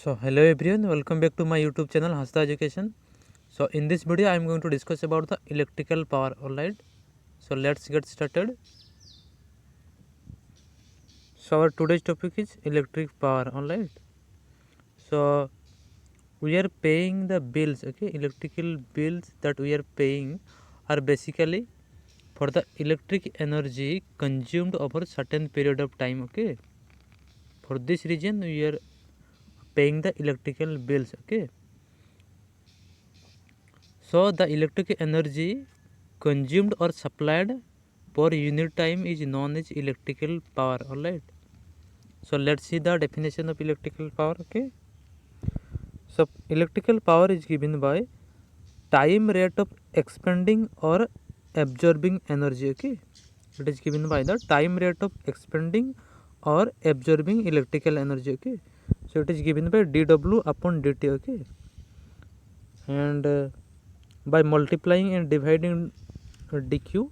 So hello everyone, welcome back to my YouTube channel Hasta Education. So in this video I am going to discuss about the electrical power. Alright, so let's get started. So our today's topic is electric power. Alright, so we are paying the bills. Okay, electrical bills that we are paying are basically for the electric energy consumed over certain period of time. Okay, for this reason we are paying the electrical bills. Okay, so the electric energy consumed or supplied per unit time is known as electrical power. Alright, so let's see the definition of electrical power. Okay, so electrical power is given by time rate of expending or absorbing energy. Okay, it is given by the time rate of expending or absorbing electrical energy. Okay, so it is given by dw upon dt. Okay, and by multiplying and dividing dq,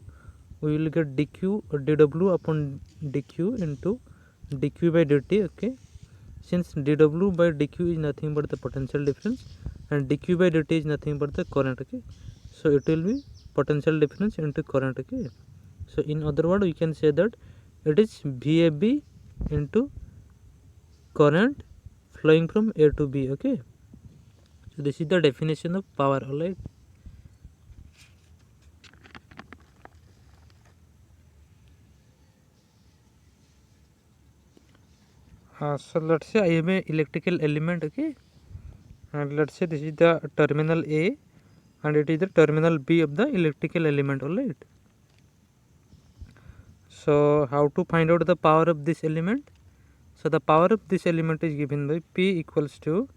we will get dq dw upon dq into dq by dt. Okay, since dw by dq is nothing but the potential difference and dq by dt is nothing but the current. Okay, so it will be potential difference into current. Okay, so in other words we can say that it is VAB into current flowing from A to B. Okay, so this is the definition of power. Alright, so let's say I have a electrical element. Okay, and let's say this is the terminal A and it is the terminal B of the electrical element. Alright, so how to find out the power of this element? So the power of this element is given by P equals to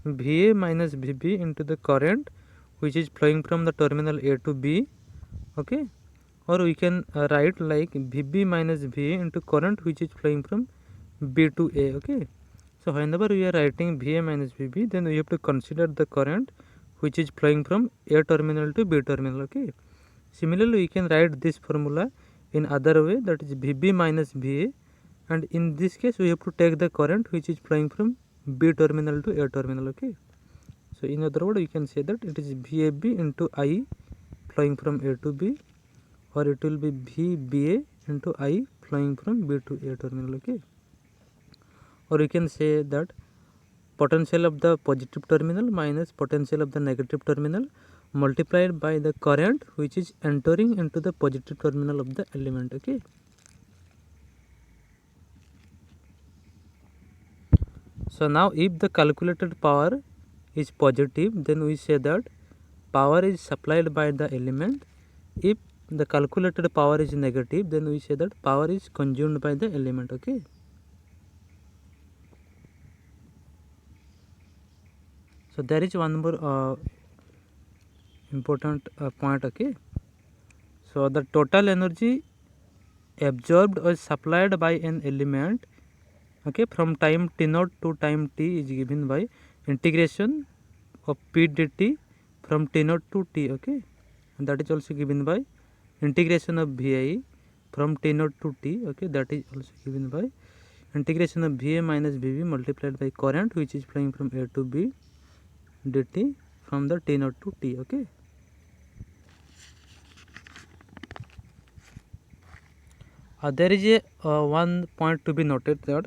VA minus VB into the current which is flowing from the terminal A to B. Okay, or we can write like VB minus VA into current which is flowing from B to A. Okay, so whenever we are writing VA minus VB, then we have to consider the current which is flowing from A terminal to B terminal. Okay, similarly we can write this formula in other way, that is VB minus VA, and in this case we have to take the current which is flowing from B terminal to A terminal. Okay, so in other words we can say that it is VAB into I flowing from A to B, or it will be VBA into I flowing from B to A terminal. Okay, or we can say that potential of the positive terminal minus potential of the negative terminal multiplied by the current which is entering into the positive terminal of the element. Okay, so now if the calculated power is positive, then we say that power is supplied by the element. If the calculated power is negative, then we say that power is consumed by the element. Okay, so there is one more important point. Okay, so the total energy absorbed or supplied by an element, okay, from time t0 to time t is given by integration of p dt from t0 to t. Okay, and that is also given by integration of vi from t0 to t. Okay, that is also given by integration of va minus vb multiplied by current which is flowing from a to b dt from the t0 to t. Okay, there is a one point to be noted, that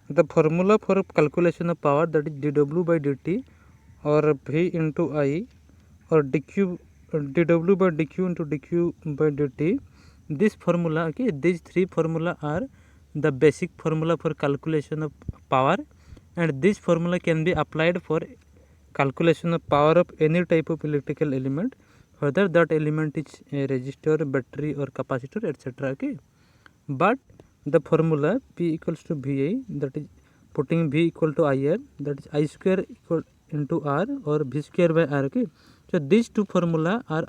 the formula for calculation of power, that is dw by dt or v into I or dq dw by dq into dq by dt, this formula, okay, these three formula are the basic formula for calculation of power, and this formula can be applied for calculation of power of any type of electrical element, whether that element is a resistor, battery or capacitor, etc. Okay, but the formula P equals to VI, that is putting V equal to IR, that is I square equal into R or V square by R. Okay, so these two formula are